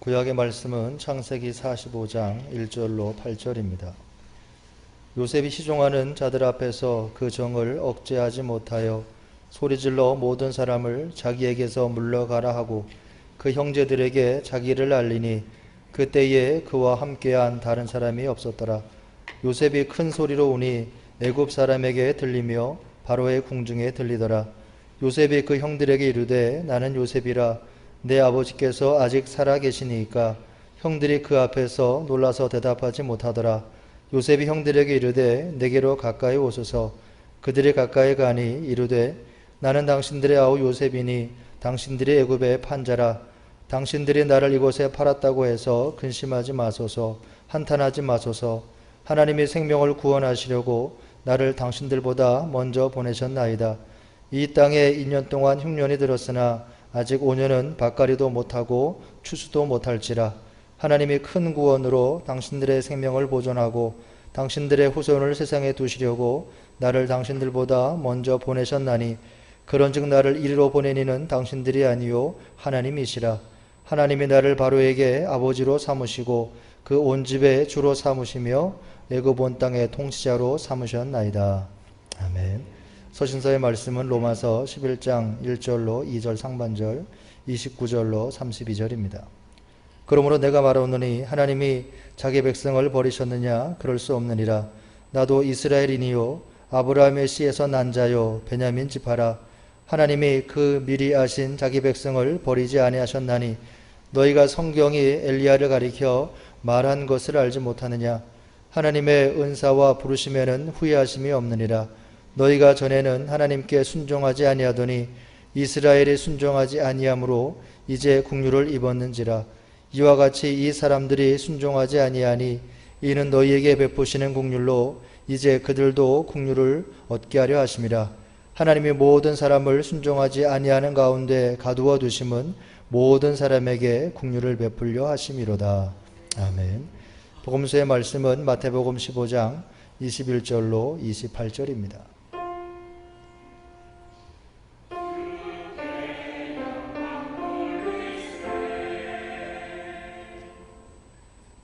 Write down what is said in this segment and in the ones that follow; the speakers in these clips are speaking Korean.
구약의 말씀은 창세기 45장 1절로 8절입니다. 요셉이 시종하는 자들 앞에서 그 정을 억제하지 못하여 소리질러 모든 사람을 자기에게서 물러가라 하고 그 형제들에게 자기를 알리니 그때에 그와 함께한 다른 사람이 없었더라. 요셉이 큰 소리로 우니 애굽 사람에게 들리며 바로의 궁중에 들리더라. 요셉이 그 형들에게 이르되 나는 요셉이라. 내 아버지께서 아직 살아 계시니까. 형들이 그 앞에서 놀라서 대답하지 못하더라. 요셉이 형들에게 이르되 내게로 가까이 오소서. 그들이 가까이 가니 이르되 나는 당신들의 아우 요셉이니 당신들이 애굽의 판자라. 당신들이 나를 이곳에 팔았다고 해서 근심하지 마소서. 한탄하지 마소서. 하나님이 생명을 구원하시려고 나를 당신들보다 먼저 보내셨나이다. 이 땅에 2년 동안 흉년이 들었으나 아직 5년은 밭갈이도 못하고 추수도 못할지라. 하나님이 큰 구원으로 당신들의 생명을 보존하고 당신들의 후손을 세상에 두시려고 나를 당신들보다 먼저 보내셨나니 그런즉 나를 이리로 보내니는 당신들이 아니요 하나님이시라. 하나님이 나를 바로에게 아버지로 삼으시고 그 온 집의 주로 삼으시며 애굽 온 땅의 통치자로 삼으셨나이다. 아멘. 서신서의 말씀은 로마서 11장 1절로 2절 상반절, 29절로 32절입니다. 그러므로 내가 말하노니 하나님이 자기 백성을 버리셨느냐? 그럴 수 없느니라. 나도 이스라엘이니요 아브라함의 씨에서 난 자요 베냐민 지파라. 하나님이 그 미리 아신 자기 백성을 버리지 아니하셨나니 너희가 성경이 엘리야를 가리켜 말한 것을 알지 못하느냐? 하나님의 은사와 부르심에는 후회하심이 없느니라. 너희가 전에는 하나님께 순종하지 아니하더니 이스라엘이 순종하지 아니하므로 이제 국류를 입었는지라. 이와 같이 이 사람들이 순종하지 아니하니 이는 너희에게 베푸시는 국률로 이제 그들도 국류를 얻게 하려 하심이라. 하나님이 모든 사람을 순종하지 아니하는 가운데 가두어 두심은 모든 사람에게 국류를 베풀려 하심이로다. 아멘. 복음서의 말씀은 마태복음 15장 21절로 28절입니다.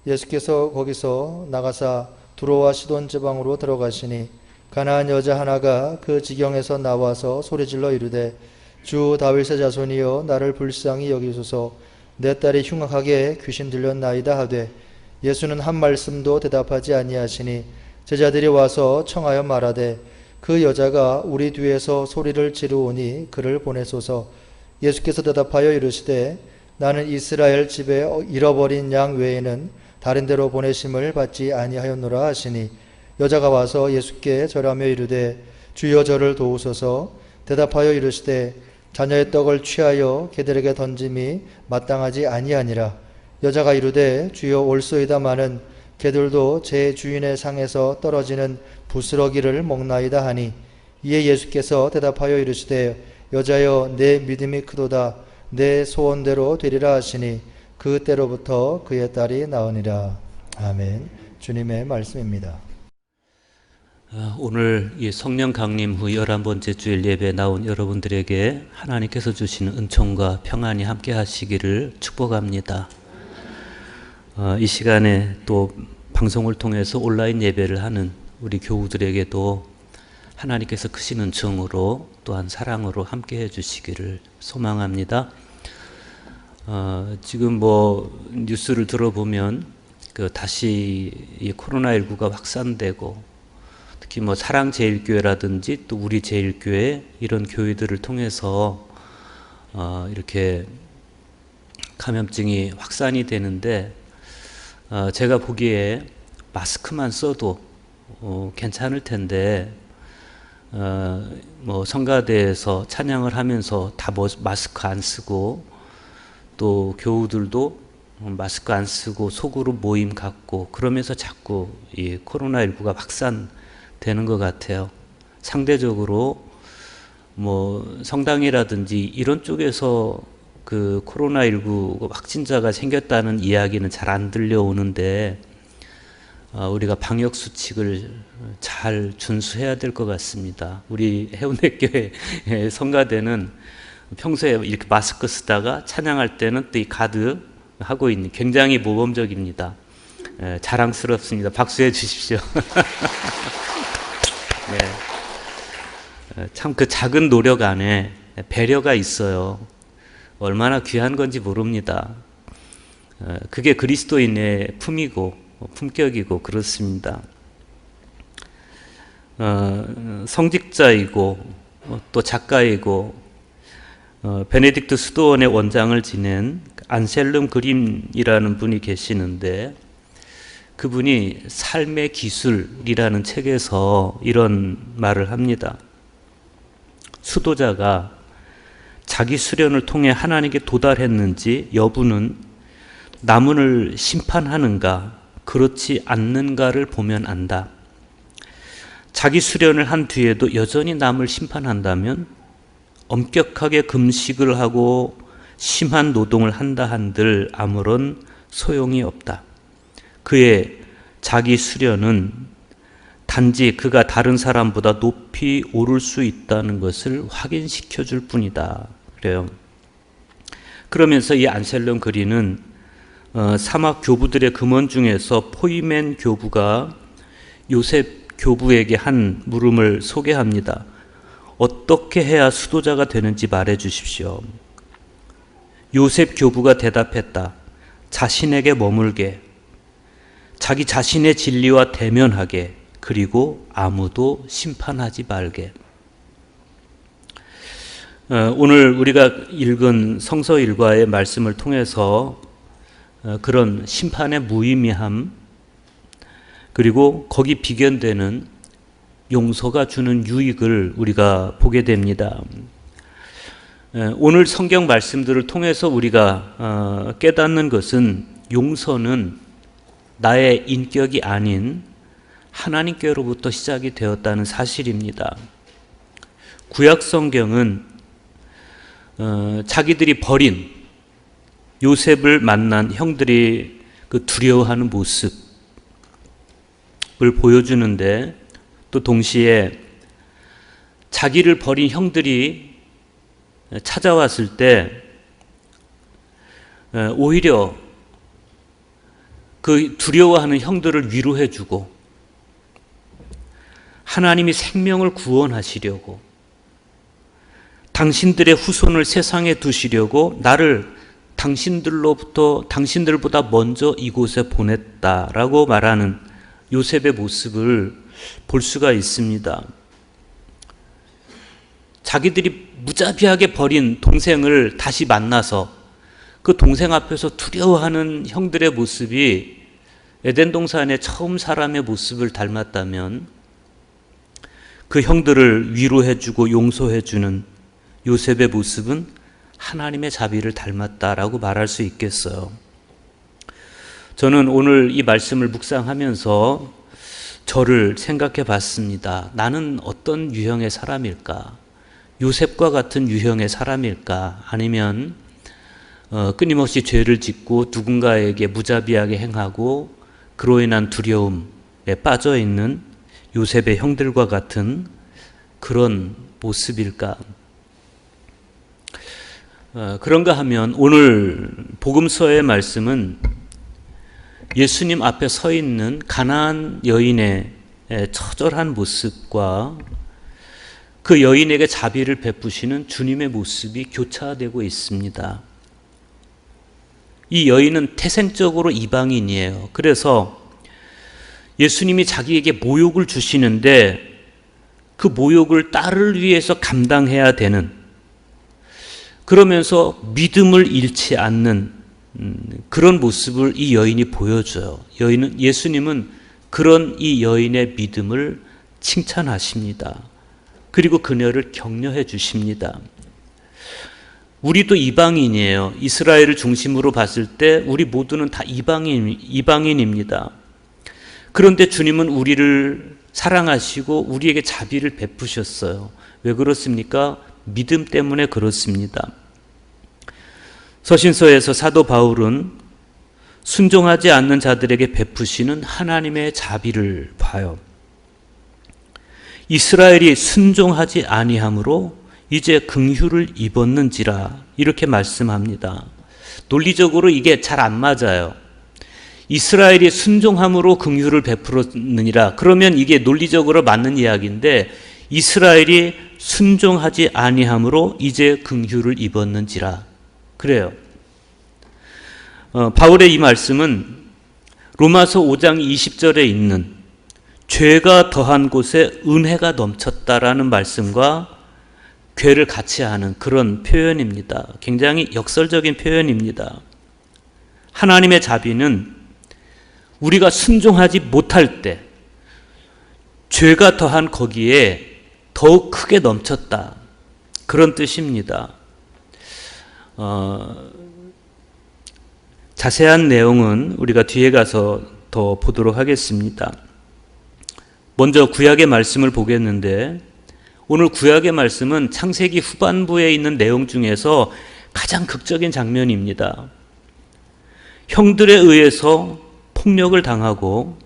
예수께서 거기서 나가사 두로와 시돈 지방으로 들어가시니 가나안 여자 하나가 그 지경에서 나와서 소리질러 이르되 주 다윗의 자손이여 나를 불쌍히 여기소서. 내 딸이 흉악하게 귀신 들렸나이다 하되 예수는 한 말씀도 대답하지 아니하시니 제자들이 와서 청하여 말하되 그 여자가 우리 뒤에서 소리를 지르오니 그를 보내소서. 예수께서 대답하여 이르시되 나는 이스라엘 집에 잃어버린 양 외에는 다른 데로 보내심을 받지 아니하였노라 하시니 여자가 와서 예수께 절하며 이르되 주여 저를 도우소서. 대답하여 이르시되 자녀의 떡을 취하여 개들에게 던짐이 마땅하지 아니하니라. 여자가 이르되 주여 올소이다마는 개들도 제 주인의 상에서 떨어지는 부스러기를 먹나이다 하니 이에 예수께서 대답하여 이르시되 여자여 내 믿음이 크도다. 내 소원대로 되리라 하시니 그때로부터 그의 딸이 나으니라. 아멘. 주님의 말씀입니다. 오늘 이 성령 강림 후 11번째 주일 예배에 나온 여러분들에게 하나님께서 주시는 은총과 평안이 함께 하시기를 축복합니다. 이 시간에 또 방송을 통해서 온라인 예배를 하는 우리 교우들에게도 하나님께서 크신 은총으로 또한 사랑으로 함께 해주시기를 소망합니다. 지금 뉴스를 들어보면 다시 이 코로나19가 확산되고 특히 사랑제일교회라든지 또 우리 제일교회 이런 교회들을 통해서 이렇게 감염증이 확산이 되는데 제가 보기에 마스크만 써도 괜찮을 텐데 성가대에서 찬양을 하면서 다 마스크 안 쓰고 또 교우들도 마스크 안 쓰고 속으로 모임 갖고 그러면서 자꾸 이 코로나19가 확산되는 것 같아요. 상대적으로 성당이라든지 이런 쪽에서 그 코로나19 확진자가 생겼다는 이야기는 잘 안 들려오는데 우리가 방역 수칙을 잘 준수해야 될 것 같습니다. 우리 해운대교회 성가대는 평소에 이렇게 마스크 쓰다가 찬양할 때는 또 이 가드 하고 있는 굉장히 모범적입니다. 자랑스럽습니다. 박수해 주십시오. 네. 참 그 작은 노력 안에 배려가 있어요. 얼마나 귀한 건지 모릅니다. 그게 그리스도인의 품이고 품격이고 그렇습니다. 성직자이고 또 작가이고 베네딕트 수도원의 원장을 지낸 안셀름 그림이라는 분이 계시는데, 그분이 삶의 기술이라는 책에서 이런 말을 합니다. 수도자가 자기 수련을 통해 하나님께 도달했는지 여부는 남을 심판하는가 그렇지 않는가를 보면 안다. 자기 수련을 한 뒤에도 여전히 남을 심판한다면 엄격하게 금식을 하고 심한 노동을 한다 한들 아무런 소용이 없다. 그의 자기 수련은 단지 그가 다른 사람보다 높이 오를 수 있다는 것을 확인시켜 줄 뿐이다. 그래요. 그러면서 이 안셀름 그리는 사막 교부들의 금원 중에서 포이멘 교부가 요셉 교부에게 한 물음을 소개합니다. 어떻게 해야 수도자가 되는지 말해 주십시오. 요셉 교부가 대답했다. 자신에게 머물게, 자기 자신의 진리와 대면하게, 그리고 아무도 심판하지 말게. 오늘 우리가 읽은 성서 일과의 말씀을 통해서 그런 심판의 무의미함, 그리고 거기 비견되는 용서가 주는 유익을 우리가 보게 됩니다. 오늘 성경 말씀들을 통해서 우리가 깨닫는 것은 용서는 나의 인격이 아닌 하나님께로부터 시작이 되었다는 사실입니다. 구약 성경은 자기들이 버린 요셉을 만난 형들이 그 두려워하는 모습을 보여주는데, 또 동시에 자기를 버린 형들이 찾아왔을 때 오히려 그 두려워하는 형들을 위로해주고 하나님이 생명을 구원하시려고, 당신들의 후손을 세상에 두시려고 나를 당신들보다 먼저 이곳에 보냈다라고 말하는 요셉의 모습을 볼 수가 있습니다. 자기들이 무자비하게 버린 동생을 다시 만나서 그 동생 앞에서 두려워하는 형들의 모습이 에덴 동산의 처음 사람의 모습을 닮았다면, 그 형들을 위로해주고 용서해주는 요셉의 모습은 하나님의 자비를 닮았다라고 말할 수 있겠어요. 저는 오늘 이 말씀을 묵상하면서 저를 생각해 봤습니다. 나는 어떤 유형의 사람일까? 요셉과 같은 유형의 사람일까? 아니면 끊임없이 죄를 짓고 누군가에게 무자비하게 행하고 그로 인한 두려움에 빠져 있는 요셉의 형들과 같은 그런 모습일까? 그런가 하면 오늘 복음서의 말씀은 예수님 앞에 서 있는 가나안 여인의 처절한 모습과 그 여인에게 자비를 베푸시는 주님의 모습이 교차되고 있습니다. 이 여인은 태생적으로 이방인이에요. 그래서 예수님이 자기에게 모욕을 주시는데 그 모욕을 딸을 위해서 감당해야 되는, 그러면서 믿음을 잃지 않는 그런 모습을 이 여인이 보여줘요. 예수님은 그런 이 여인의 믿음을 칭찬하십니다. 그리고 그녀를 격려해 주십니다. 우리도 이방인이에요. 이스라엘을 중심으로 봤을 때 우리 모두는 다 이방인입니다. 그런데 주님은 우리를 사랑하시고 우리에게 자비를 베푸셨어요. 왜 그렇습니까? 믿음 때문에 그렇습니다. 서신서에서 사도 바울은 순종하지 않는 자들에게 베푸시는 하나님의 자비를 봐요. 이스라엘이 순종하지 아니함으로 이제 긍휼을 입었는지라 이렇게 말씀합니다. 논리적으로 이게 잘 안 맞아요. 이스라엘이 순종함으로 긍휼을 베풀었느니라. 그러면 이게 논리적으로 맞는 이야기인데 이스라엘이 순종하지 아니함으로 이제 긍휼을 입었는지라. 그래요. 바울의 이 말씀은 로마서 5장 20절에 있는 죄가 더한 곳에 은혜가 넘쳤다라는 말씀과 괴를 같이 하는 그런 표현입니다. 굉장히 역설적인 표현입니다. 하나님의 자비는 우리가 순종하지 못할 때 죄가 더한 거기에 더욱 크게 넘쳤다. 그런 뜻입니다. 자세한 내용은 우리가 뒤에 가서 더 보도록 하겠습니다. 먼저 구약의 말씀을 보겠는데 오늘 구약의 말씀은 창세기 후반부에 있는 내용 중에서 가장 극적인 장면입니다. 형들에 의해서 폭력을 당하고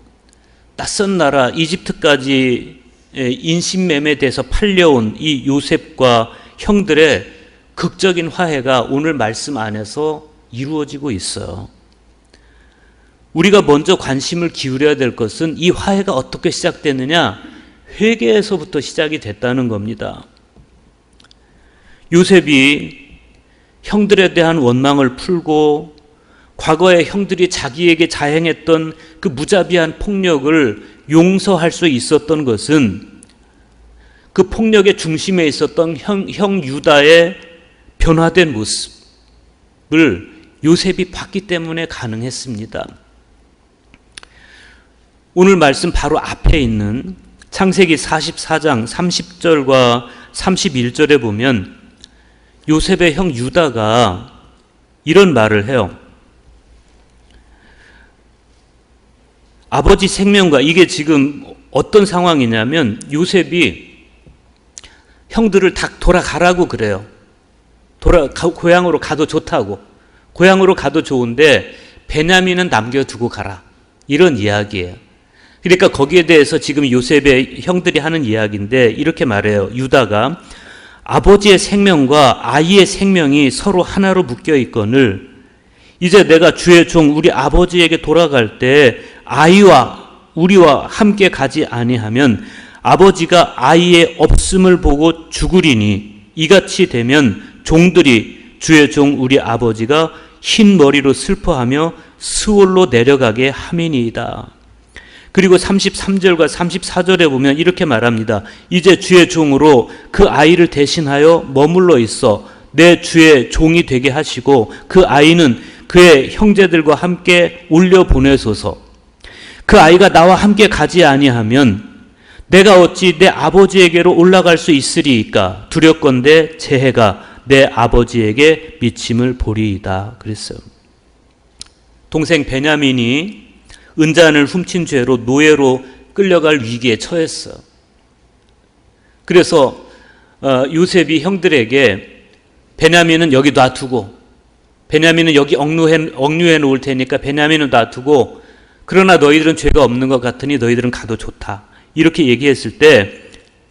낯선 나라 이집트까지 인신매매돼서 팔려온 이 요셉과 형들의 극적인 화해가 오늘 말씀 안에서 이루어지고 있어요. 우리가 먼저 관심을 기울여야 될 것은 이 화해가 어떻게 시작됐느냐? 회개에서부터 시작이 됐다는 겁니다. 요셉이 형들에 대한 원망을 풀고 과거에 형들이 자기에게 자행했던 그 무자비한 폭력을 용서할 수 있었던 것은 그 폭력의 중심에 있었던 형 유다의 변화된 모습을 요셉이 봤기 때문에 가능했습니다. 오늘 말씀 바로 앞에 있는 창세기 44장 30절과 31절에 보면 요셉의 형 유다가 이런 말을 해요. 아버지 생명과, 이게 지금 어떤 상황이냐면 요셉이 형들을 다 돌아가라고 그래요. 고향으로 가도 좋다고. 고향으로 가도 좋은데 베냐민은 남겨두고 가라. 이런 이야기예요. 그러니까 거기에 대해서 지금 요셉의 형들이 하는 이야기인데 이렇게 말해요. 유다가 아버지의 생명과 아이의 생명이 서로 하나로 묶여 있거늘 이제 내가 주의 종 우리 아버지에게 돌아갈 때 아이와 우리와 함께 가지 아니하면 아버지가 아이의 없음을 보고 죽으리니 이같이 되면 종들이 주의 종 우리 아버지가 흰 머리로 슬퍼하며 스올로 내려가게 함이니이다. 그리고 33절과 34절에 보면 이렇게 말합니다. 이제 주의 종으로 그 아이를 대신하여 머물러 있어 내 주의 종이 되게 하시고 그 아이는 그의 형제들과 함께 올려보내소서. 그 아이가 나와 함께 가지 아니하면 내가 어찌 내 아버지에게로 올라갈 수 있으리이까? 두렵건대 제 해가 내 아버지에게 미침을 보리이다. 그랬어요. 동생 베냐민이 은잔을 훔친 죄로 노예로 끌려갈 위기에 처했어요. 그래서 요셉이 형들에게 베냐민은 여기 놔두고 베냐민은 여기 억류해 놓을 테니까 베냐민은 놔두고 그러나 너희들은 죄가 없는 것 같으니 너희들은 가도 좋다. 이렇게 얘기했을 때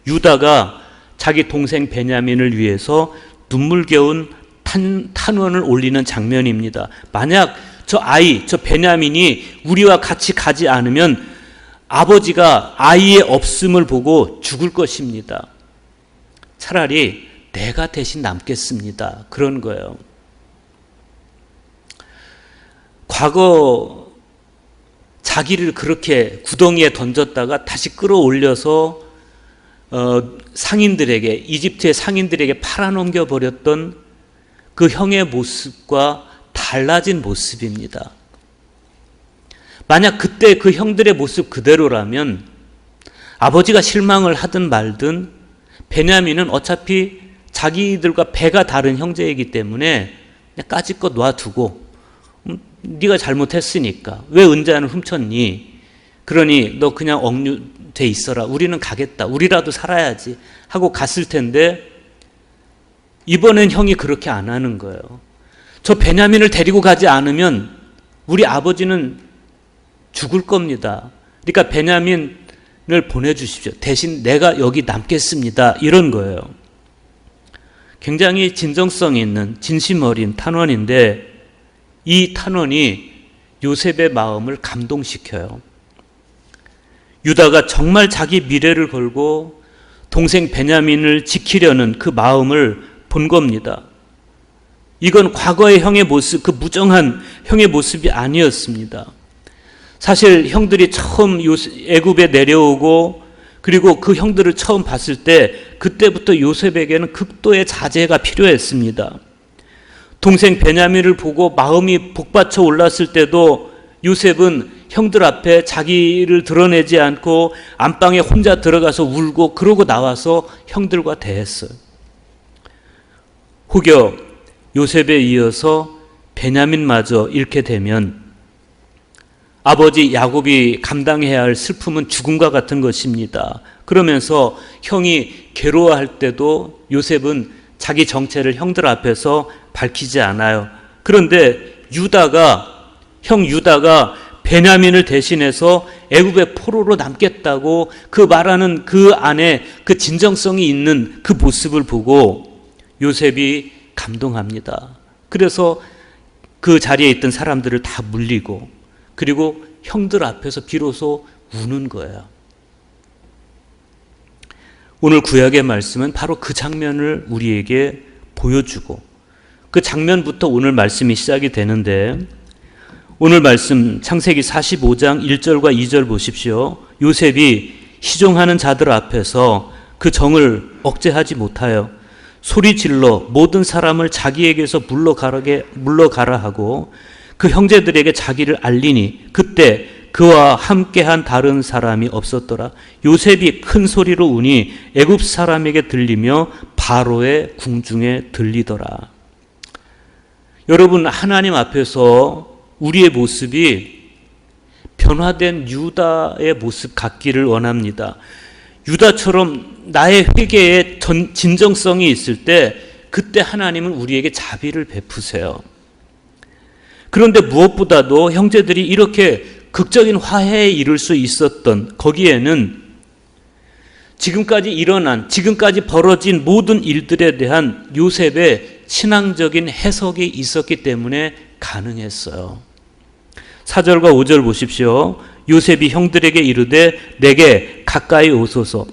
유다가 자기 동생 베냐민을 위해서 눈물겨운 탄원을 올리는 장면입니다. 만약 저 베냐민이 우리와 같이 가지 않으면 아버지가 아이의 없음을 보고 죽을 것입니다. 차라리 내가 대신 남겠습니다. 그런 거예요. 과거 자기를 그렇게 구덩이에 던졌다가 다시 끌어올려서 상인들에게, 이집트의 상인들에게 팔아넘겨 버렸던 그 형의 모습과 달라진 모습입니다. 만약 그때 그 형들의 모습 그대로라면 아버지가 실망을 하든 말든 베냐민은 어차피 자기들과 배가 다른 형제이기 때문에 그냥 까짓것 놔두고 네가 잘못했으니까 왜 은잔을 훔쳤니? 그러니 너 그냥 억류돼 있어라. 우리는 가겠다. 우리라도 살아야지 하고 갔을 텐데 이번엔 형이 그렇게 안 하는 거예요. 저 베냐민을 데리고 가지 않으면 우리 아버지는 죽을 겁니다. 그러니까 베냐민을 보내주십시오. 대신 내가 여기 남겠습니다. 이런 거예요. 굉장히 진정성 있는 진심 어린 탄원인데 이 탄원이 요셉의 마음을 감동시켜요. 유다가 정말 자기 미래를 걸고 동생 베냐민을 지키려는 그 마음을 본 겁니다. 이건 과거의 형의 모습, 그 무정한 형의 모습이 아니었습니다. 사실 형들이 처음 애굽에 내려오고 그리고 그 형들을 처음 봤을 때 그때부터 요셉에게는 극도의 자제가 필요했습니다. 동생 베냐민을 보고 마음이 복받쳐 올랐을 때도 요셉은 형들 앞에 자기를 드러내지 않고 안방에 혼자 들어가서 울고 그러고 나와서 형들과 대했어요. 혹여 요셉에 이어서 베냐민마저 잃게 되면 아버지 야곱이 감당해야 할 슬픔은 죽음과 같은 것입니다. 그러면서 형이 괴로워할 때도 요셉은 자기 정체를 형들 앞에서 밝히지 않아요. 그런데 형 유다가 베냐민을 대신해서 애굽의 포로로 남겠다고 그 말하는 그 안에 그 진정성이 있는 그 모습을 보고 요셉이 감동합니다. 그래서 그 자리에 있던 사람들을 다 물리고 그리고 형들 앞에서 비로소 우는 거예요. 오늘 구약의 말씀은 바로 그 장면을 우리에게 보여주고 그 장면부터 오늘 말씀이 시작이 되는데 오늘 말씀 창세기 45장 1절과 2절 보십시오. 요셉이 시종하는 자들 앞에서 그 정을 억제하지 못하여 소리질러 모든 사람을 자기에게서 물러가라 하고 그 형제들에게 자기를 알리니 그때 그와 함께한 다른 사람이 없었더라. 요셉이 큰 소리로 우니 애굽 사람에게 들리며 바로의 궁중에 들리더라. 여러분, 하나님 앞에서 우리의 모습이 변화된 유다의 모습 같기를 원합니다. 유다처럼 나의 회개에 진정성이 있을 때 그때 하나님은 우리에게 자비를 베푸세요. 그런데 무엇보다도 형제들이 이렇게 극적인 화해에 이룰 수 있었던 거기에는 지금까지 벌어진 모든 일들에 대한 요셉의 신앙적인 해석이 있었기 때문에 가능했어요. 4절과 5절 보십시오. 요셉이 형들에게 이르되 내게 가까이 오소서.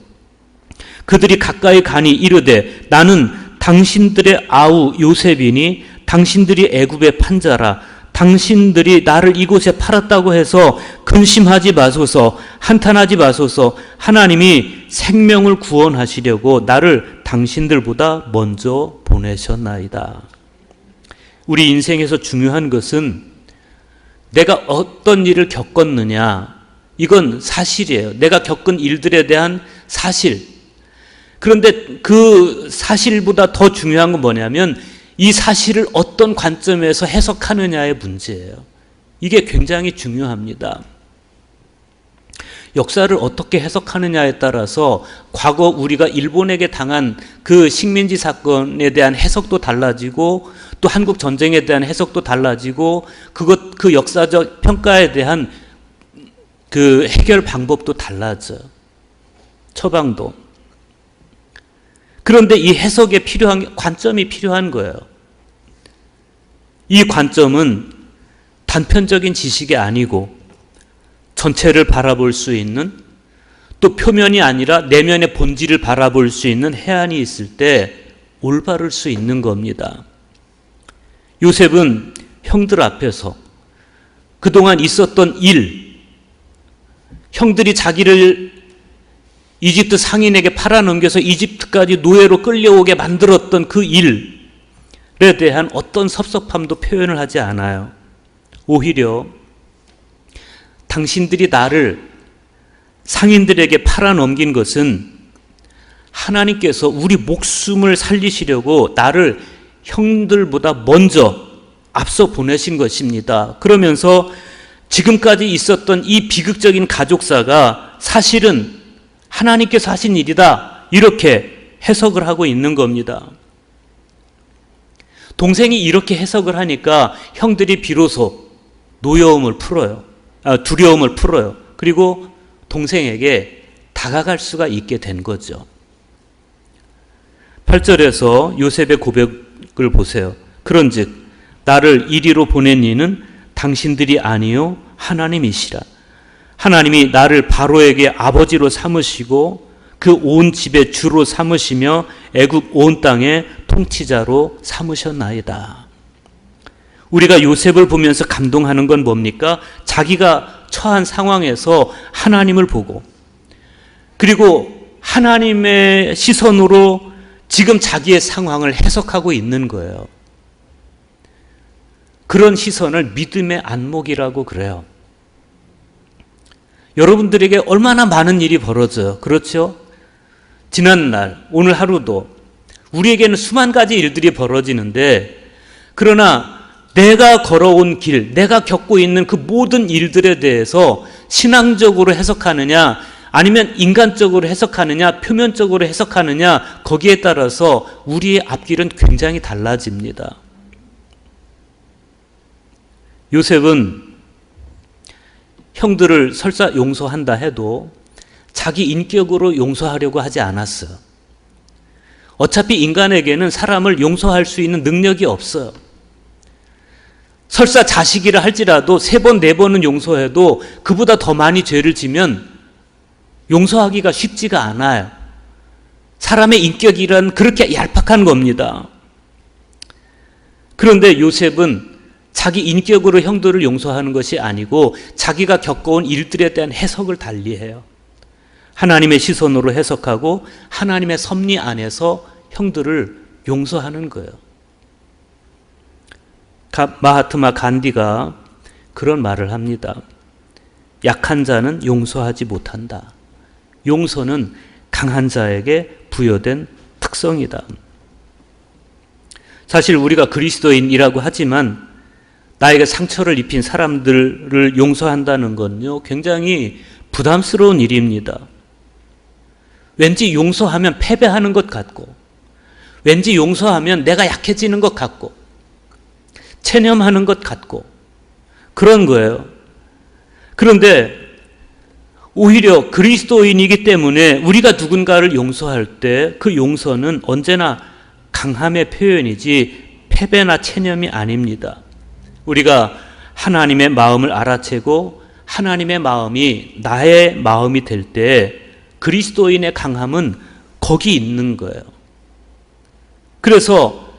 그들이 가까이 가니 이르되 나는 당신들의 아우 요셉이니 당신들이 애굽의 판자라. 당신들이 나를 이곳에 팔았다고 해서 근심하지 마소서, 한탄하지 마소서. 하나님이 생명을 구원하시려고 나를 당신들보다 먼저 보내셨나이다. 우리 인생에서 중요한 것은 내가 어떤 일을 겪었느냐, 이건 사실이에요. 내가 겪은 일들에 대한 사실. 그런데 그 사실보다 더 중요한 건 뭐냐면 이 사실을 어떤 관점에서 해석하느냐의 문제예요. 이게 굉장히 중요합니다. 역사를 어떻게 해석하느냐에 따라서 과거 우리가 일본에게 당한 그 식민지 사건에 대한 해석도 달라지고 또 한국 전쟁에 대한 해석도 달라지고 그 역사적 평가에 대한 그 해결 방법도 달라져요. 처방도. 그런데 이 해석에 필요한 관점이 필요한 거예요. 이 관점은 단편적인 지식이 아니고 전체를 바라볼 수 있는, 또 표면이 아니라 내면의 본질을 바라볼 수 있는 해안이 있을 때 올바를 수 있는 겁니다. 요셉은 형들 앞에서 그동안 있었던 일, 형들이 자기를 이집트 상인에게 팔아넘겨서 이집트까지 노예로 끌려오게 만들었던 그 일에 대한 어떤 섭섭함도 표현을 하지 않아요. 오히려 당신들이 나를 상인들에게 팔아넘긴 것은 하나님께서 우리 목숨을 살리시려고 나를 형들보다 먼저 앞서 보내신 것입니다. 그러면서 지금까지 있었던 이 비극적인 가족사가 사실은 하나님께서 하신 일이다, 이렇게 해석을 하고 있는 겁니다. 동생이 이렇게 해석을 하니까 형들이 비로소 두려움을 풀어요. 그리고 동생에게 다가갈 수가 있게 된 거죠. 8절에서 요셉의 고백을 보세요. 그런즉 나를 이리로 보낸 이는 당신들이 아니요 하나님이시라. 하나님이 나를 바로에게 아버지로 삼으시고 그 온 집의 주로 삼으시며 애굽 온 땅의 통치자로 삼으셨나이다. 우리가 요셉을 보면서 감동하는 건 뭡니까? 자기가 처한 상황에서 하나님을 보고, 그리고 하나님의 시선으로 지금 자기의 상황을 해석하고 있는 거예요. 그런 시선을 믿음의 안목이라고 그래요. 여러분들에게 얼마나 많은 일이 벌어져요. 그렇죠? 지난날, 오늘 하루도 우리에게는 수만 가지 일들이 벌어지는데, 그러나 내가 걸어온 길, 내가 겪고 있는 그 모든 일들에 대해서 신앙적으로 해석하느냐, 아니면 인간적으로 해석하느냐, 표면적으로 해석하느냐, 거기에 따라서 우리의 앞길은 굉장히 달라집니다. 요셉은 형들을 설사 용서한다 해도 자기 인격으로 용서하려고 하지 않았어요. 어차피 인간에게는 사람을 용서할 수 있는 능력이 없어요. 설사 자식이라 할지라도 3번, 4번은 용서해도 그보다 더 많이 죄를 지면 용서하기가 쉽지가 않아요. 사람의 인격이란 그렇게 얄팍한 겁니다. 그런데 요셉은 자기 인격으로 형들을 용서하는 것이 아니고 자기가 겪어온 일들에 대한 해석을 달리해요. 하나님의 시선으로 해석하고 하나님의 섭리 안에서 형들을 용서하는 거예요. 마하트마 간디가 그런 말을 합니다. 약한 자는 용서하지 못한다. 용서는 강한 자에게 부여된 특성이다. 사실 우리가 그리스도인이라고 하지만 나에게 상처를 입힌 사람들을 용서한다는 건요, 굉장히 부담스러운 일입니다. 왠지 용서하면 패배하는 것 같고, 왠지 용서하면 내가 약해지는 것 같고, 체념하는 것 같고, 그런 거예요. 그런데 오히려 그리스도인이기 때문에 우리가 누군가를 용서할 때 그 용서는 언제나 강함의 표현이지 패배나 체념이 아닙니다. 우리가 하나님의 마음을 알아채고 하나님의 마음이 나의 마음이 될 때 그리스도인의 강함은 거기 있는 거예요. 그래서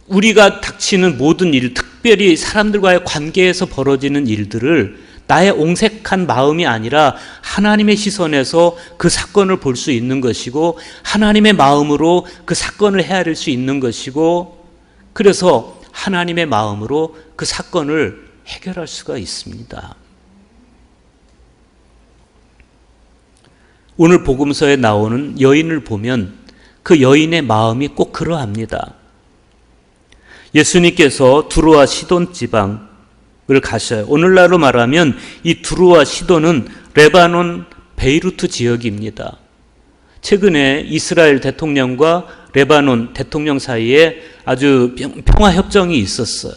우리가 닥치는 모든 일, 특별히 사람들과의 관계에서 벌어지는 일들을 나의 옹색한 마음이 아니라 하나님의 시선에서 그 사건을 볼 수 있는 것이고, 하나님의 마음으로 그 사건을 헤아릴 수 있는 것이고, 그래서 하나님의 마음으로 그 사건을 해결할 수가 있습니다. 오늘 복음서에 나오는 여인을 보면 그 여인의 마음이 꼭 그러합니다. 예수님께서 두로와 시돈 지방을 가셔요. 오늘날로 말하면 이 두로와 시돈은 레바논 베이루트 지역입니다. 최근에 이스라엘 대통령과 레바논 대통령 사이에 아주 평화협정이 있었어요.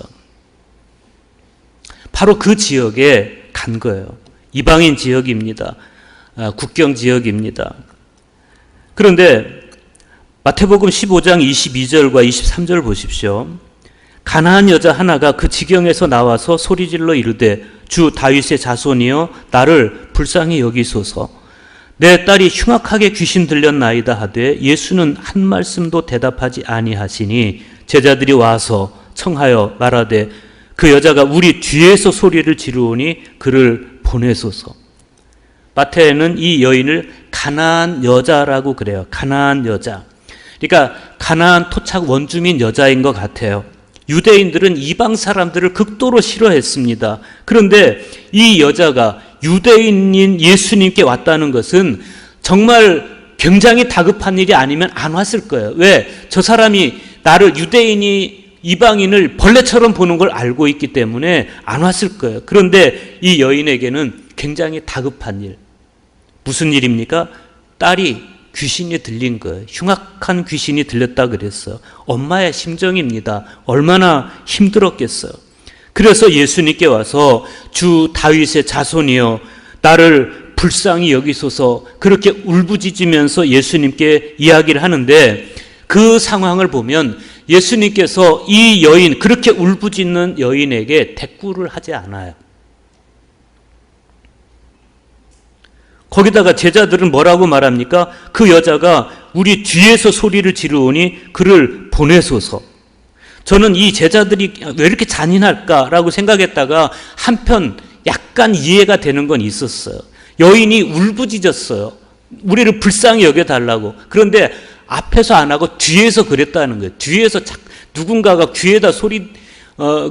바로 그 지역에 간 거예요. 이방인 지역입니다. 국경 지역입니다. 그런데 마태복음 15장 22절과 23절 보십시오. 가나안 여자 하나가 그 지경에서 나와서 소리질러 이르되 주 다윗의 자손이여 나를 불쌍히 여기소서. 내 딸이 흉악하게 귀신 들렸나이다 하되 예수는 한 말씀도 대답하지 아니하시니 제자들이 와서 청하여 말하되 그 여자가 우리 뒤에서 소리를 지르오니 그를 보내소서. 마태는 이 여인을 가나안 여자라고 그래요. 가나안 여자. 그러니까 가나안 토착 원주민 여자인 것 같아요. 유대인들은 이방 사람들을 극도로 싫어했습니다. 그런데 이 여자가 유대인인 예수님께 왔다는 것은 정말 굉장히 다급한 일이 아니면 안 왔을 거예요. 왜? 저 사람이 나를 유대인이 이방인을 벌레처럼 보는 걸 알고 있기 때문에 안 왔을 거예요. 그런데 이 여인에게는 굉장히 다급한 일. 무슨 일입니까? 딸이 귀신이 들린 거예요. 흉악한 귀신이 들렸다 그랬어요. 엄마의 심정입니다. 얼마나 힘들었겠어요. 그래서 예수님께 와서 주 다윗의 자손이여 나를 불쌍히 여기소서 그렇게 울부짖으면서 예수님께 이야기를 하는데 그 상황을 보면 예수님께서 이 여인, 그렇게 울부짖는 여인에게 대꾸를 하지 않아요. 거기다가 제자들은 뭐라고 말합니까? 그 여자가 우리 뒤에서 소리를 지르오니 그를 보내소서. 저는 이 제자들이 왜 이렇게 잔인할까라고 생각했다가 한편 약간 이해가 되는 건 있었어요. 여인이 울부짖었어요. 우리를 불쌍히 여겨달라고. 그런데 앞에서 안 하고 뒤에서 그랬다는 거예요. 뒤에서 누군가가 귀에다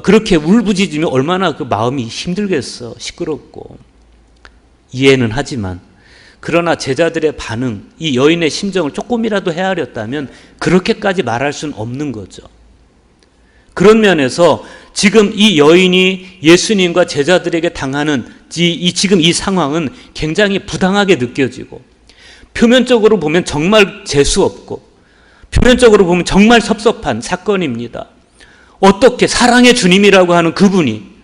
그렇게 울부짖으면 얼마나 그 마음이 힘들겠어. 시끄럽고. 이해는 하지만, 그러나 제자들의 반응, 이 여인의 심정을 조금이라도 헤아렸다면 그렇게까지 말할 수는 없는 거죠. 그런 면에서 지금 이 여인이 예수님과 제자들에게 당하는 지금 이 상황은 굉장히 부당하게 느껴지고, 표면적으로 보면 정말 재수없고, 표면적으로 보면 정말 섭섭한 사건입니다. 어떻게 사랑의 주님이라고 하는 그분이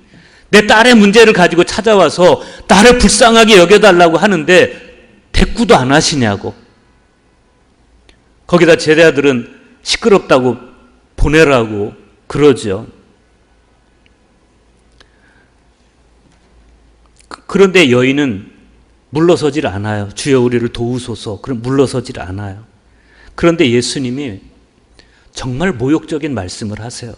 내 딸의 문제를 가지고 찾아와서 나를 불쌍하게 여겨달라고 하는데 대꾸도 안 하시냐고. 거기다 제자들은 시끄럽다고 보내라고 그러죠. 그런데 여인은 물러서질 않아요. 주여 우리를 도우소서. 그럼 물러서질 않아요. 그런데 예수님이 정말 모욕적인 말씀을 하세요.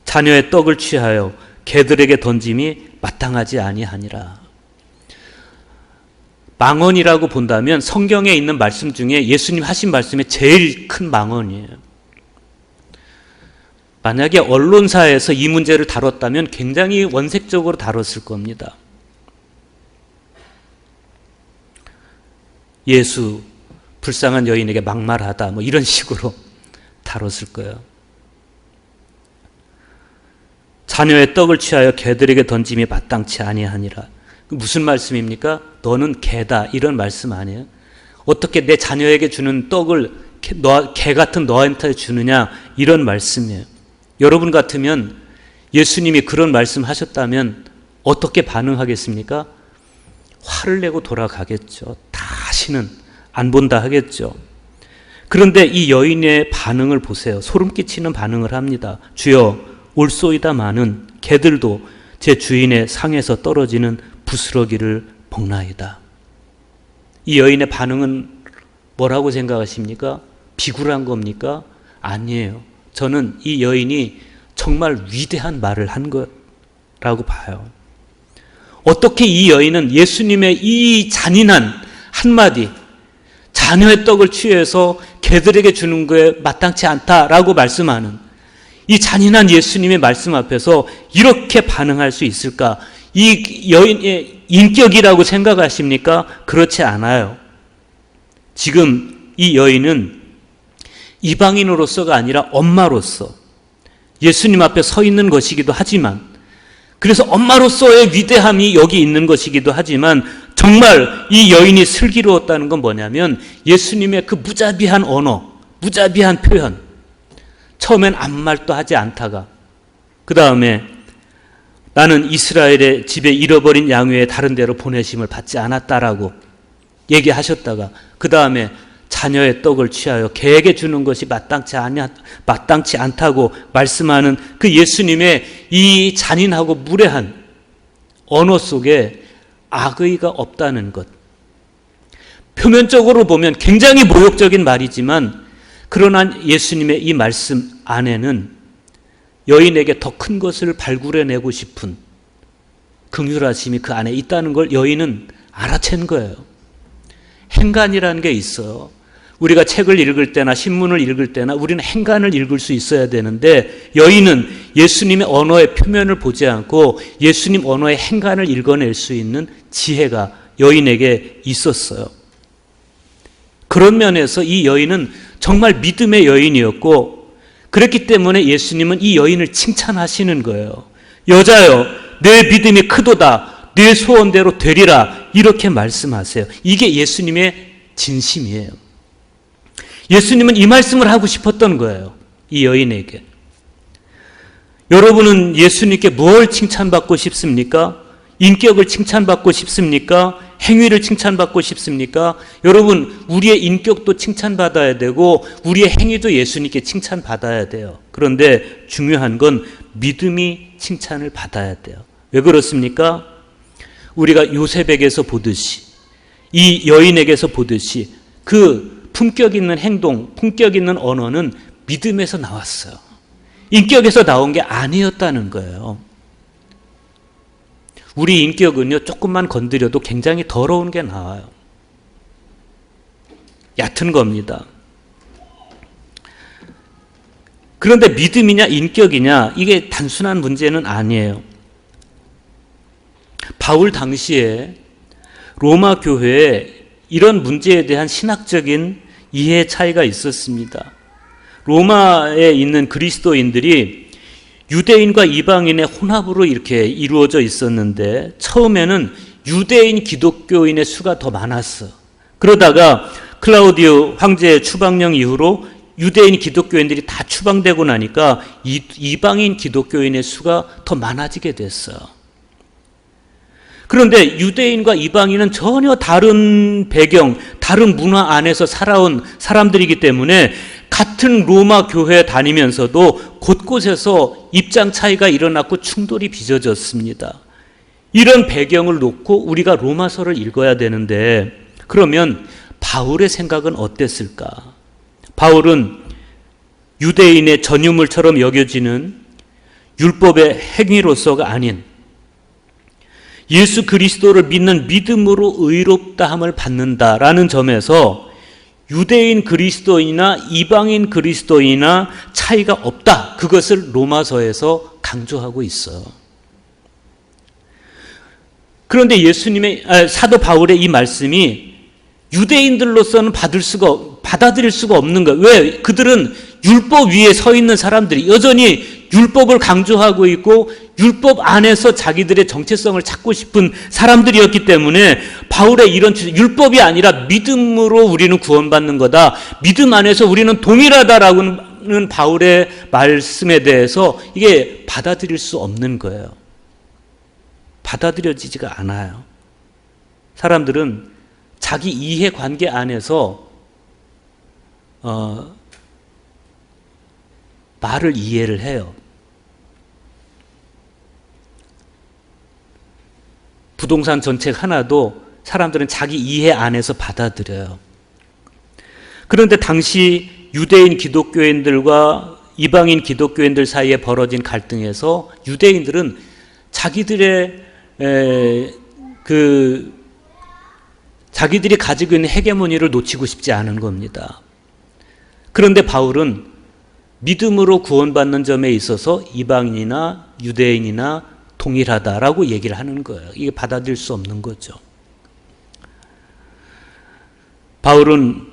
자녀의 떡을 취하여 개들에게 던짐이 마땅하지 아니하니라. 망언이라고 본다면 성경에 있는 말씀 중에 예수님 하신 말씀에 제일 큰 망언이에요. 만약에 언론사에서 이 문제를 다뤘다면 굉장히 원색적으로 다뤘을 겁니다. 예수 불쌍한 여인에게 막말하다 뭐 이런 식으로 다뤘을 거예요. 자녀의 떡을 취하여 개들에게 던짐이 마땅치 아니하니라. 무슨 말씀입니까? 너는 개다 이런 말씀 아니에요? 어떻게 내 자녀에게 주는 떡을 개 같은 너한테 주느냐 이런 말씀이에요. 여러분 같으면 예수님이 그런 말씀 하셨다면 어떻게 반응하겠습니까? 화를 내고 돌아가겠죠. 다시는 안 본다 하겠죠. 그런데 이 여인의 반응을 보세요. 소름 끼치는 반응을 합니다. 주여 올소이다마는 개들도 제 주인의 상에서 떨어지는 부스러기를 먹나이다. 이 여인의 반응은 뭐라고 생각하십니까? 비굴한 겁니까? 아니에요. 저는 이 여인이 정말 위대한 말을 한 거라고 봐요. 어떻게 이 여인은 예수님의 이 잔인한 한마디, 자녀의 떡을 취해서 개들에게 주는 거에 마땅치 않다라고 말씀하는 이 잔인한 예수님의 말씀 앞에서 이렇게 반응할 수 있을까? 이 여인의 인격이라고 생각하십니까? 그렇지 않아요. 지금 이 여인은 이방인으로서가 아니라 엄마로서 예수님 앞에 서 있는 것이기도 하지만, 그래서 엄마로서의 위대함이 여기 있는 것이기도 하지만, 정말 이 여인이 슬기로웠다는 건 뭐냐면 예수님의 그 무자비한 언어, 무자비한 표현, 처음엔 아무 말도 하지 않다가 그 다음에 나는 이스라엘의 집에 잃어버린 양 외에 다른 데로 보내심을 받지 않았다라고 얘기하셨다가 그 다음에 자녀의 떡을 취하여 개에게 주는 것이 마땅치 않다고 말씀하는 그 예수님의 이 잔인하고 무례한 언어 속에 악의가 없다는 것. 표면적으로 보면 굉장히 모욕적인 말이지만, 그러나 예수님의 이 말씀 안에는 여인에게 더 큰 것을 발굴해내고 싶은 긍휼하심이 그 안에 있다는 걸 여인은 알아챈 거예요. 행간이라는 게 있어요. 우리가 책을 읽을 때나 신문을 읽을 때나 우리는 행간을 읽을 수 있어야 되는데, 여인은 예수님의 언어의 표면을 보지 않고 예수님 언어의 행간을 읽어낼 수 있는 지혜가 여인에게 있었어요. 그런 면에서 이 여인은 정말 믿음의 여인이었고, 그렇기 때문에 예수님은 이 여인을 칭찬하시는 거예요. 여자여, 내 믿음이 크도다. 내 소원대로 되리라. 이렇게 말씀하세요. 이게 예수님의 진심이에요. 예수님은 이 말씀을 하고 싶었던 거예요. 이 여인에게. 여러분은 예수님께 뭘 칭찬받고 싶습니까? 인격을 칭찬받고 싶습니까? 행위를 칭찬받고 싶습니까? 여러분, 우리의 인격도 칭찬받아야 되고 우리의 행위도 예수님께 칭찬받아야 돼요. 그런데 중요한 건 믿음이 칭찬을 받아야 돼요. 왜 그렇습니까? 우리가 요셉에게서 보듯이, 이 여인에게서 보듯이 그 품격 있는 행동, 품격 있는 언어는 믿음에서 나왔어요. 인격에서 나온 게 아니었다는 거예요. 우리 인격은요, 조금만 건드려도 굉장히 더러운 게 나와요. 얕은 겁니다. 그런데 믿음이냐 인격이냐, 이게 단순한 문제는 아니에요. 바울 당시에 로마 교회에 이런 문제에 대한 신학적인 이해 차이가 있었습니다. 로마에 있는 그리스도인들이 유대인과 이방인의 혼합으로 이렇게 이루어져 있었는데, 처음에는 유대인 기독교인의 수가 더 많았어. 그러다가 클라우디오 황제의 추방령 이후로 유대인 기독교인들이 다 추방되고 나니까 이방인 기독교인의 수가 더 많아지게 됐어요. 그런데 유대인과 이방인은 전혀 다른 배경, 다른 문화 안에서 살아온 사람들이기 때문에 같은 로마 교회에 다니면서도 곳곳에서 입장 차이가 일어났고 충돌이 빚어졌습니다. 이런 배경을 놓고 우리가 로마서를 읽어야 되는데, 그러면 바울의 생각은 어땠을까? 바울은 유대인의 전유물처럼 여겨지는 율법의 행위로서가 아닌 예수 그리스도를 믿는 믿음으로 의롭다함을 받는다라는 점에서 유대인 그리스도인이나 이방인 그리스도인이나 차이가 없다. 그것을 로마서에서 강조하고 있어요. 그런데 사도 바울의 이 말씀이 유대인들로서는 받아들일 수가 없는 거예요. 왜? 그들은 율법 위에 서 있는 사람들이 여전히 율법을 강조하고 있고 율법 안에서 자기들의 정체성을 찾고 싶은 사람들이었기 때문에 바울의 이런 율법이 아니라 믿음으로 우리는 구원받는 거다, 믿음 안에서 우리는 동일하다라는 바울의 말씀에 대해서 이게 받아들일 수 없는 거예요. 받아들여지지가 않아요. 사람들은 자기 이해관계 안에서 말을 이해를 해요. 부동산 정책 하나도 사람들은 자기 이해 안에서 받아들여요. 그런데 당시 유대인 기독교인들과 이방인 기독교인들 사이에 벌어진 갈등에서 유대인들은 자기들이 가지고 있는 헤게모니를 놓치고 싶지 않은 겁니다. 그런데 바울은 믿음으로 구원받는 점에 있어서 이방인이나 유대인이나 동일하다라고 얘기를 하는 거예요. 이게 받아들일 수 없는 거죠. 바울은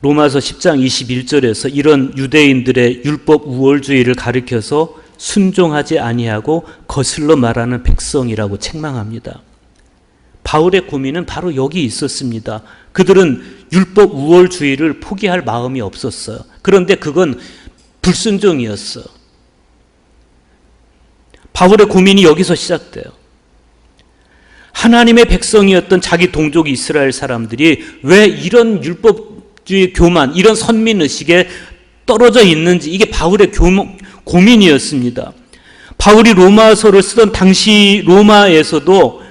로마서 10장 21절에서 이런 유대인들의 율법 우월주의를 가리켜서 순종하지 아니하고 거슬러 말하는 백성이라고 책망합니다. 바울의 고민은 바로 여기 있었습니다. 그들은 율법 우월주의를 포기할 마음이 없었어요. 그런데 그건 불순종이었어. 바울의 고민이 여기서 시작돼요. 하나님의 백성이었던 자기 동족 이스라엘 사람들이 왜 이런 율법주의 교만, 이런 선민의식에 떨어져 있는지, 이게 바울의 고민이었습니다. 바울이 로마서를 쓰던 당시 로마에서도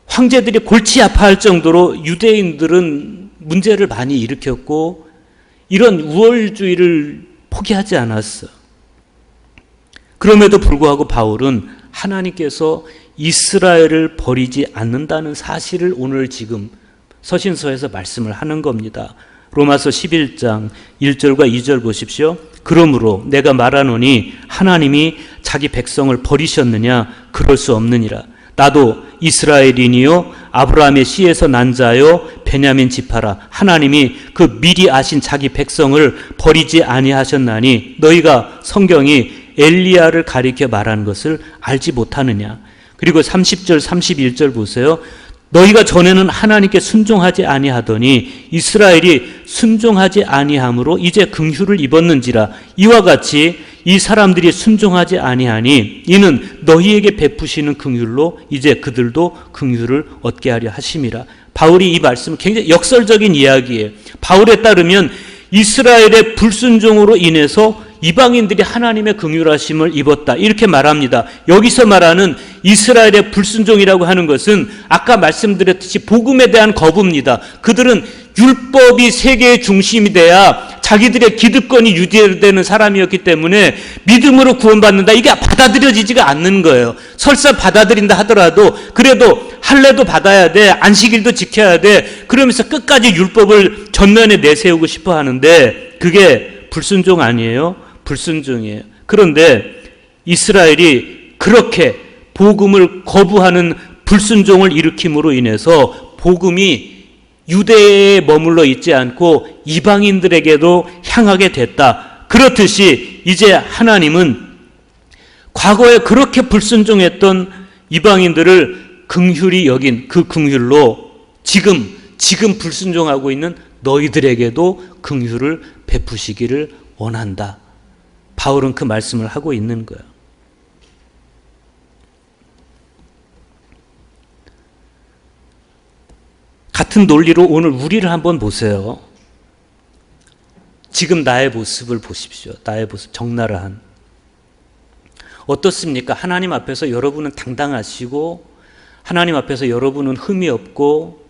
황제들이 골치 아파할 정도로 유대인들은 문제를 많이 일으켰고 이런 우월주의를 포기하지 않았어. 그럼에도 불구하고 바울은 하나님께서 이스라엘을 버리지 않는다는 사실을 오늘 지금 서신서에서 말씀을 하는 겁니다. 로마서 11장 1절과 2절 보십시오. 그러므로 내가 말하노니 하나님이 자기 백성을 버리셨느냐? 그럴 수 없느니라. 나도 이스라엘인이요 아브라함의 씨에서 난 자요 베냐민 지파라. 하나님이 그 미리 아신 자기 백성을 버리지 아니하셨나니 너희가 성경이 엘리야를 가리켜 말하는 것을 알지 못하느냐. 그리고 30절 31절 보세요. 너희가 전에는 하나님께 순종하지 아니하더니 이스라엘이 순종하지 아니함으로 이제 긍휼을 입었는지라. 이와 같이 이 사람들이 순종하지 아니하니 이는 너희에게 베푸시는 긍휼로 이제 그들도 긍휼을 얻게 하려 하심이라. 바울이 이 말씀은 굉장히 역설적인 이야기예요. 바울에 따르면 이스라엘의 불순종으로 인해서 이방인들이 하나님의 긍휼하심을 입었다, 이렇게 말합니다. 여기서 말하는 이스라엘의 불순종이라고 하는 것은 아까 말씀드렸듯이 복음에 대한 거부입니다. 그들은 율법이 세계의 중심이 돼야 자기들의 기득권이 유지되는 사람이었기 때문에 믿음으로 구원받는다, 이게 받아들여지지가 않는 거예요. 설사 받아들인다 하더라도 그래도 할례도 받아야 돼, 안식일도 지켜야 돼, 그러면서 끝까지 율법을 전면에 내세우고 싶어 하는데 그게 불순종 아니에요? 불순종이에요. 그런데 이스라엘이 그렇게 복음을 거부하는 불순종을 일으킴으로 인해서 복음이 유대에 머물러 있지 않고 이방인들에게도 향하게 됐다. 그렇듯이 이제 하나님은 과거에 그렇게 불순종했던 이방인들을 긍휼히 여긴 그 긍휼로 지금 불순종하고 있는 너희들에게도 긍휼을 베푸시기를 원한다. 바울은 그 말씀을 하고 있는 거예요. 같은 논리로 오늘 우리를 한번 보세요. 지금 나의 모습을 보십시오. 나의 모습, 적나라한. 어떻습니까? 하나님 앞에서 여러분은 당당하시고 하나님 앞에서 여러분은 흠이 없고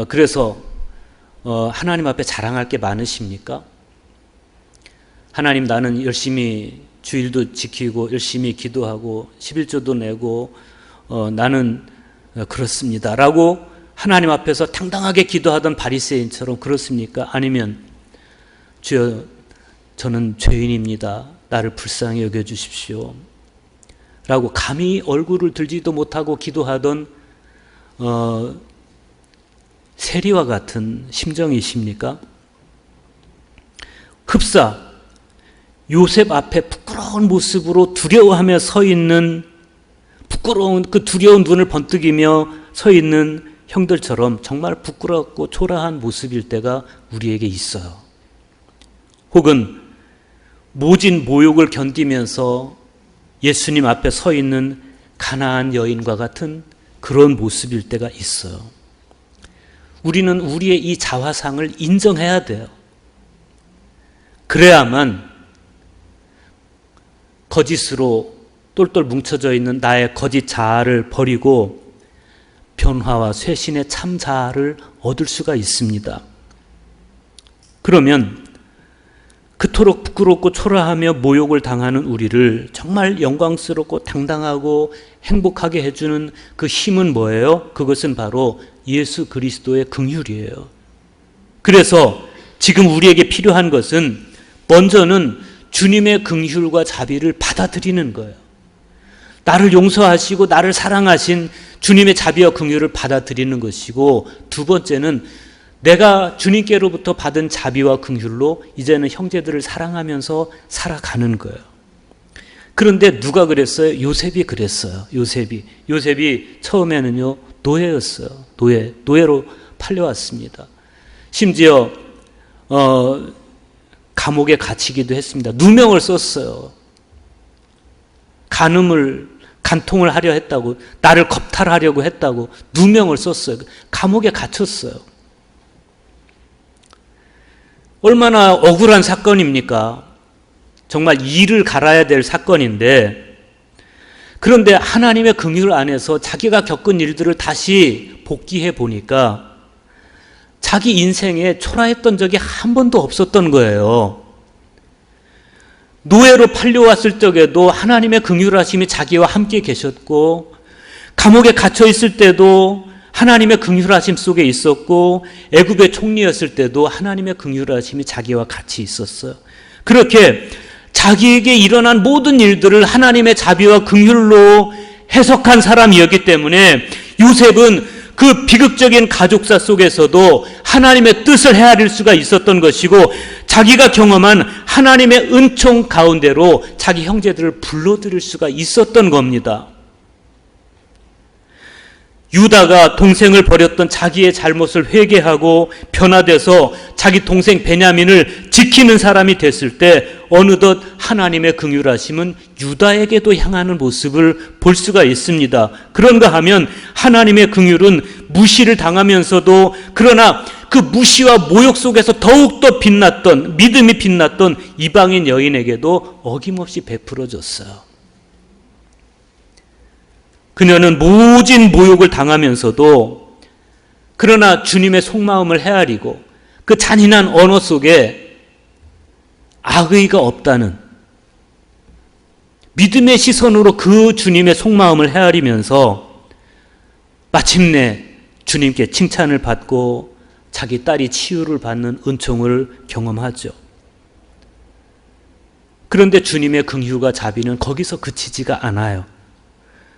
그래서 하나님 앞에 자랑할 게 많으십니까? 하나님, 나는 열심히 주일도 지키고 열심히 기도하고 11조도 내고 나는 그렇습니다 라고 하나님 앞에서 당당하게 기도하던 바리새인처럼 그렇습니까? 아니면 주여, 저는 죄인입니다, 나를 불쌍히 여겨주십시오 라고 감히 얼굴을 들지도 못하고 기도하던 세리와 같은 심정이십니까? 흡사 요셉 앞에 부끄러운 모습으로 두려워하며 서 있는, 부끄러운 그 두려운 눈을 번뜩이며 서 있는 형들처럼 정말 부끄럽고 초라한 모습일 때가 우리에게 있어요. 혹은 모진 모욕을 견디면서 예수님 앞에 서 있는 가나안 여인과 같은 그런 모습일 때가 있어요. 우리는 우리의 이 자화상을 인정해야 돼요. 그래야만 거짓으로 똘똘 뭉쳐져 있는 나의 거짓 자아를 버리고 변화와 쇄신의 참 자아를 얻을 수가 있습니다. 그러면 그토록 부끄럽고 초라하며 모욕을 당하는 우리를 정말 영광스럽고 당당하고 행복하게 해주는 그 힘은 뭐예요? 그것은 바로 예수 그리스도의 긍휼이에요. 그래서 지금 우리에게 필요한 것은 먼저는 주님의 긍휼과 자비를 받아들이는 거예요. 나를 용서하시고 나를 사랑하신 주님의 자비와 긍휼을 받아들이는 것이고, 두 번째는 내가 주님께로부터 받은 자비와 긍휼로 이제는 형제들을 사랑하면서 살아가는 거예요. 그런데 누가 그랬어요? 요셉이 그랬어요. 요셉이 처음에는요 노예였어요. 노예로 팔려왔습니다. 심지어 감옥에 갇히기도 했습니다. 누명을 썼어요. 간통을 하려 했다고, 나를 겁탈하려고 했다고 누명을 썼어요. 감옥에 갇혔어요. 얼마나 억울한 사건입니까? 정말 이를 갈아야 될 사건인데, 그런데 하나님의 긍휼 안에서 자기가 겪은 일들을 다시 복기해 보니까 자기 인생에 초라했던 적이 한 번도 없었던 거예요. 노예로 팔려왔을 적에도 하나님의 긍휼하심이 자기와 함께 계셨고, 감옥에 갇혀 있을 때도 하나님의 긍휼하심 속에 있었고, 애굽의 총리였을 때도 하나님의 긍휼하심이 자기와 같이 있었어요. 그렇게 자기에게 일어난 모든 일들을 하나님의 자비와 긍휼로 해석한 사람이었기 때문에 요셉은 그 비극적인 가족사 속에서도 하나님의 뜻을 헤아릴 수가 있었던 것이고, 자기가 경험한 하나님의 은총 가운데로 자기 형제들을 불러들일 수가 있었던 겁니다. 유다가 동생을 버렸던 자기의 잘못을 회개하고 변화돼서 자기 동생 베냐민을 지키는 사람이 됐을 때 어느덧 하나님의 긍휼하심은 유다에게도 향하는 모습을 볼 수가 있습니다. 그런가 하면 하나님의 긍휼은 무시를 당하면서도 그러나 그 무시와 모욕 속에서 더욱더 빛났던, 믿음이 빛났던 이방인 여인에게도 어김없이 베풀어졌어요. 그녀는 모진 모욕을 당하면서도 그러나 주님의 속마음을 헤아리고 그 잔인한 언어 속에 악의가 없다는 믿음의 시선으로 그 주님의 속마음을 헤아리면서 마침내 주님께 칭찬을 받고 자기 딸이 치유를 받는 은총을 경험하죠. 그런데 주님의 긍휼과 자비는 거기서 그치지가 않아요.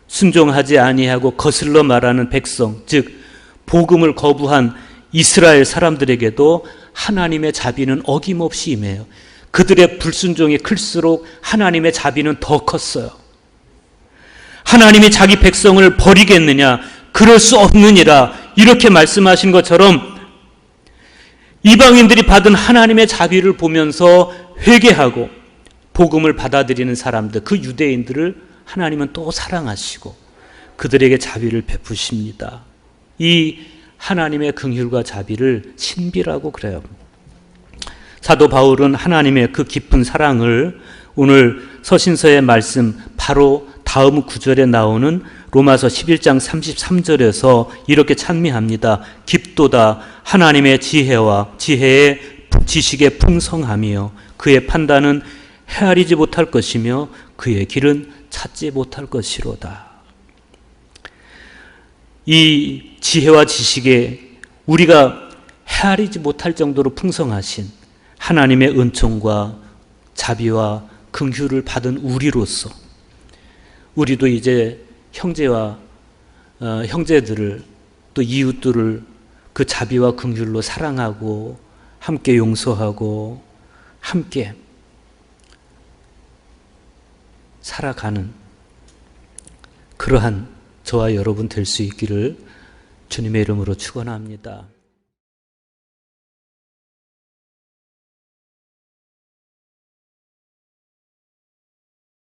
순종하지 아니하고 거슬러 말하는 백성, 즉 복음을 거부한 이스라엘 사람들에게도 하나님의 자비는 어김없이 임해요. 그들의 불순종이 클수록 하나님의 자비는 더 컸어요. 하나님이 자기 백성을 버리겠느냐? 그럴 수 없느니라. 이렇게 말씀하신 것처럼 이방인들이 받은 하나님의 자비를 보면서 회개하고 복음을 받아들이는 사람들, 그 유대인들을 하나님은 또 사랑하시고 그들에게 자비를 베푸십니다. 이 하나님의 긍휼과 자비를 신비라고 그래요. 사도 바울은 하나님의 그 깊은 사랑을 오늘 서신서의 말씀 바로 다음 구절에 나오는 로마서 11장 33절에서 이렇게 찬미합니다. 깊도다 하나님의 지혜의 지식의 풍성함이요 그의 판단은 헤아리지 못할 것이며 그의 길은 찾지 못할 것이로다. 이 지혜와 지식에 우리가 헤아리지 못할 정도로 풍성하신 하나님의 은총과 자비와 긍휼을 받은 우리로서 우리도 이제 형제와 형제들을 또 이웃들을 그 자비와 긍휼로 사랑하고 함께 용서하고 함께 살아가는 그러한 저와 여러분 될 수 있기를 주님의 이름으로 축원합니다.